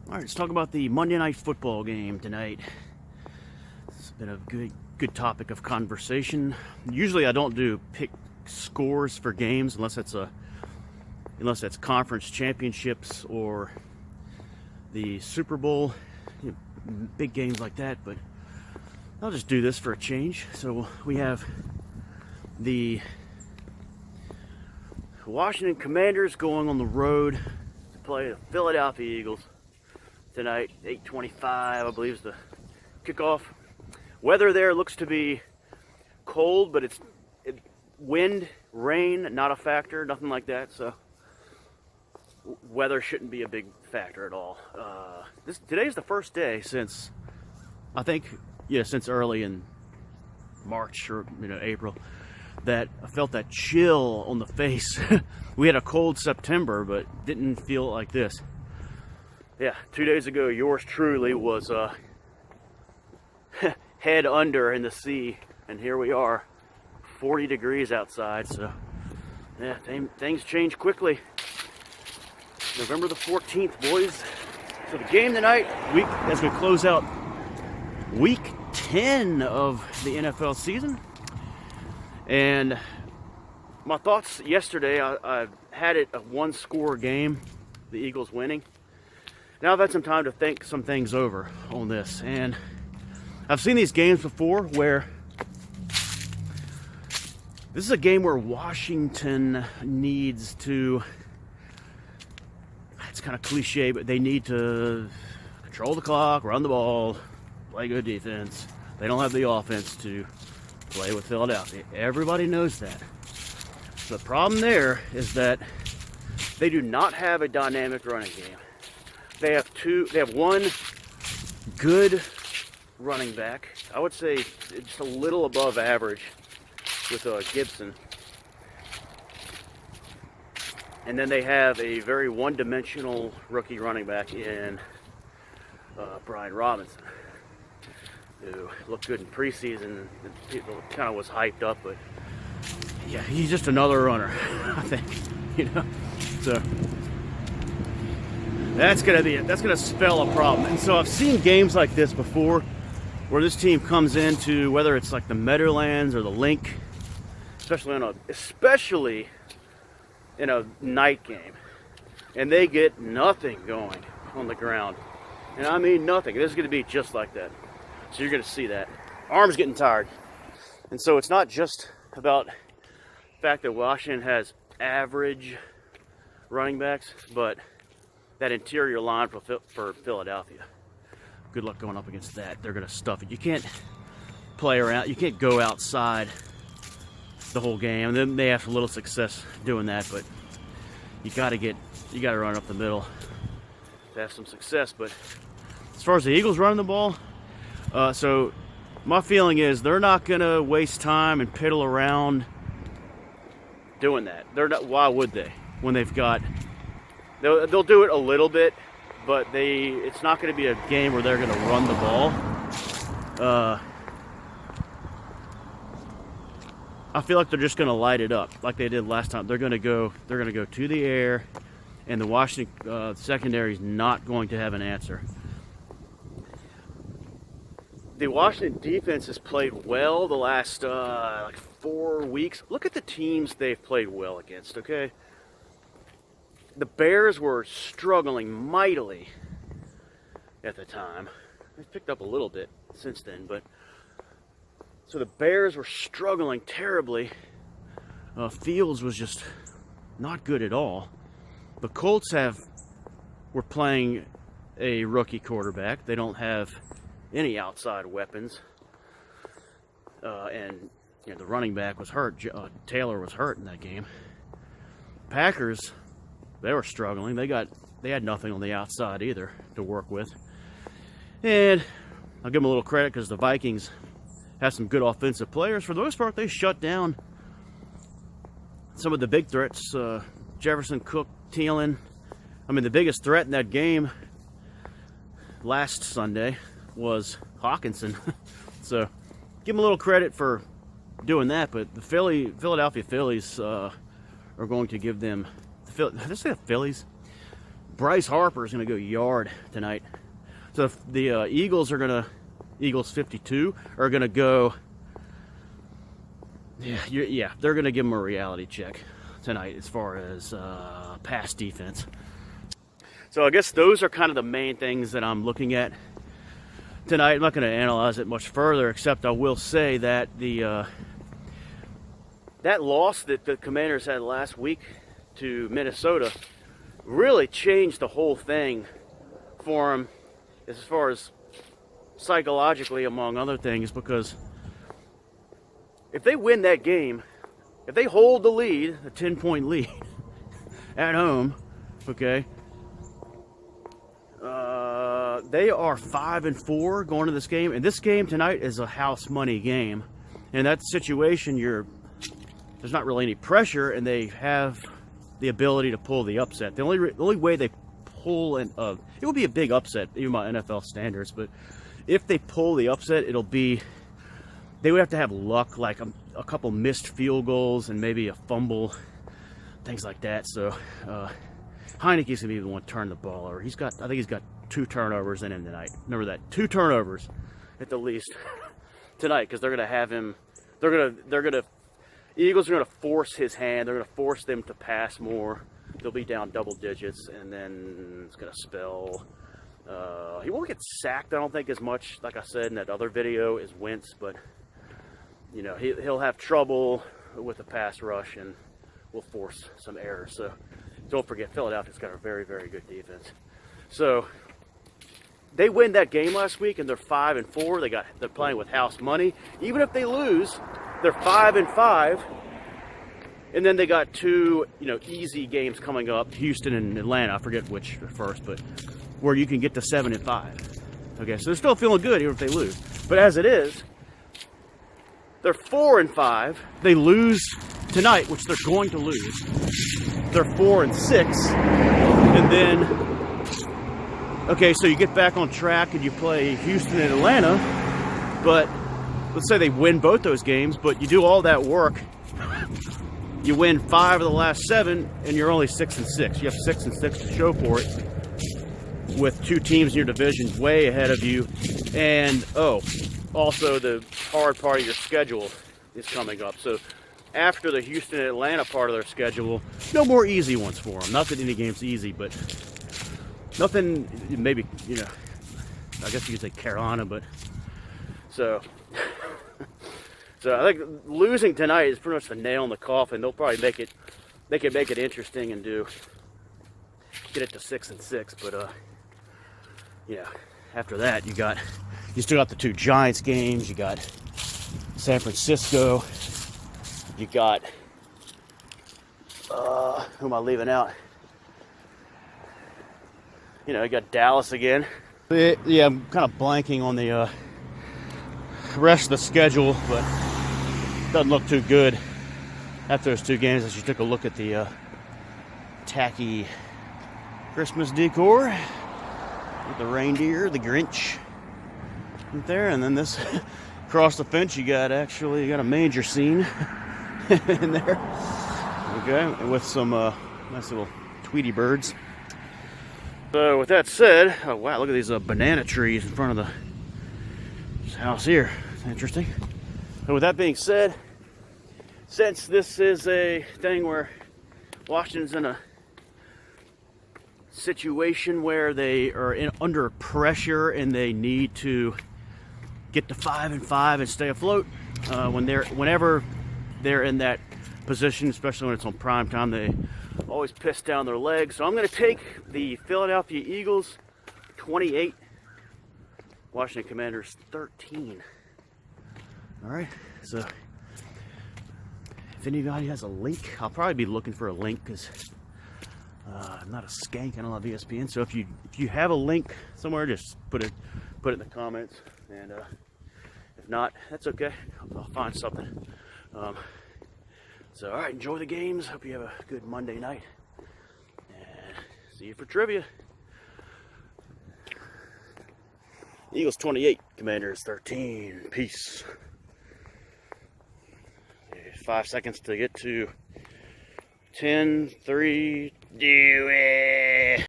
All right, let's talk about the Monday Night Football game tonight. It's been a good topic of conversation. Usually, I don't do pick scores for games unless that's conference championships or the Super Bowl, big games like that. But I'll just do this for a change. So we have the Washington Commanders going on the road to play the Philadelphia Eagles tonight. 8:25, I believe, is the kickoff. Weather there looks to be cold, but it's wind, rain, not a factor, nothing like that. So weather shouldn't be a big factor at all. Today's the first day since since early in March or April that I felt that chill on the face. We had a cold September, but didn't feel like this. Yeah, 2 days ago, yours truly was head under in the sea, and here we are, 40 degrees outside. So yeah, things change quickly. November the 14th, boys. So the game tonight, as we close out week 10 of the NFL season. And my thoughts yesterday, I had it a one-score game, the Eagles winning. Now I've had some time to think some things over on this, and I've seen these games before where this is a game where Washington needs to, it's kind of cliche, but they need to control the clock, run the ball, play good defense. They don't have the offense to play with Philadelphia. Everybody knows that. The problem there is that they do not have a dynamic running game. They have one good running back. I would say just a little above average with Gibson. And then they have a very one-dimensional rookie running back in Brian Robinson, who looked good in preseason. People kind of was hyped up, but yeah, he's just another runner, I think. So that's gonna spell a problem. And so I've seen games like this before, where this team comes into, whether it's like the Meadowlands or the Link, especially in a night game, and they get nothing going on the ground. And I mean nothing. This is going to be just like that. So you're going to see that. Arms getting tired. And so it's not just about the fact that Washington has average running backs, but that interior line for Philadelphia. Good luck going up against that. They're going to stuff it. You can't play around. You can't go outside the whole game. And then they have a little success doing that, but you got to run up the middle to have some success. But as far as the Eagles running the ball, so my feeling is they're not going to waste time and piddle around doing that. They're not. Why would they? When they've got, they'll do it a little bit, but it's not going to be a game where they're going to run the ball. I feel like they're just going to light it up like they did last time. They're going to go to the air, and the Washington secondary is not going to have an answer. The Washington defense has played well the last 4 weeks. Look at the teams they've played well against, okay? The Bears were struggling mightily at the time. They've picked up a little bit since then, but so the Bears were struggling terribly. Fields was just not good at all. The Colts were playing a rookie quarterback. They don't have any outside weapons. And the running back was hurt. Taylor was hurt in that game. Packers, they were struggling. They had nothing on the outside either to work with. And I'll give them a little credit because the Vikings have some good offensive players. For the most part, they shut down some of the big threats. Jefferson, Cook, Thielen. I mean, the biggest threat in that game last Sunday was Hawkinson. So give them a little credit for doing that. But the Philadelphia Phillies are going to give them. Did I say the Phillies? Bryce Harper is going to go yard tonight. So the Eagles are going to, Eagles 52 are going to go, yeah, they're going to give them a reality check tonight as far as pass defense. So I guess those are kind of the main things that I'm looking at tonight. I'm not going to analyze it much further, except I will say that that loss that the Commanders had last week to Minnesota really changed the whole thing for them as far as psychologically, among other things, because if they win that game, if they hold the lead, a 10-point lead at home, okay, they are 5-4 going to this game, and this game tonight is a house money game. And in that situation, there's not really any pressure, and they have the ability to pull the upset. The only way they pull it will be a big upset, even by NFL standards. But if they pull the upset, they would have to have luck, like a couple missed field goals and maybe a fumble, things like that. So Heineke's gonna be the one to turn the ball over. I think he's got 2 turnovers in him tonight. Remember that, 2 turnovers at the least tonight, because they're gonna have him. The Eagles are gonna force his hand. They're gonna force them to pass more. They'll be down double digits, and then it's gonna spell. He won't get sacked, I don't think, as much, like I said in that other video, as Wentz, but you know, he'll have trouble with the pass rush and will force some errors. So don't forget, Philadelphia's got a very, very good defense. So they win that game last week, and they're 5-4. They're playing with house money. Even if they lose, they're 5-5. And then they got 2, easy games coming up, Houston and Atlanta. I forget which first, but where you can get to 7-5. Okay, so they're still feeling good even if they lose. But as it is, they're 4-5. They lose tonight, which they're going to lose. They're 4-6. And then, okay, so you get back on track and you play Houston and Atlanta. But let's say they win both those games, but you do all that work. You win 5 of the last 7, and you're only 6-6. You have 6-6 to show for it, with 2 teams in your division way ahead of you. And also the hard part of your schedule is coming up. So after the Houston and Atlanta part of their schedule, no more easy ones for them. Not that any game's easy, but nothing. Maybe I guess you could say Carolina, but so. So I think losing tonight is pretty much the nail in the coffin. They'll probably make it interesting and get it to 6-6. But after that you still got the 2 Giants games. You got San Francisco. You got who am I leaving out? You got Dallas again. Yeah, I'm kind of blanking on the rest of the schedule, but doesn't look too good after those 2 games as you took a look at the tacky Christmas decor with the reindeer, the Grinch right there, and then this across the fence you got a manger scene in there, okay, and with some nice little Tweety birds. So with that said, oh wow, look at these banana trees in front of the house here. It's interesting. So with that being said, since this is a thing where Washington's in a situation where they are under pressure and they need to get to 5-5 and stay afloat, whenever they're in that position, especially when it's on prime time, they always piss down their legs. So I'm going to take the Philadelphia Eagles 28, Washington Commanders 13. All right, so if anybody has a link, I'll probably be looking for a link because I'm not a skank. I don't have ESPN. So if you have a link somewhere, just put it in the comments. And if not, that's okay. I'll find something. So all right, enjoy the games. Hope you have a good Monday night. And see you for trivia. Eagles 28, Commanders 13. Peace. 5 seconds to get to 10, 3, do it.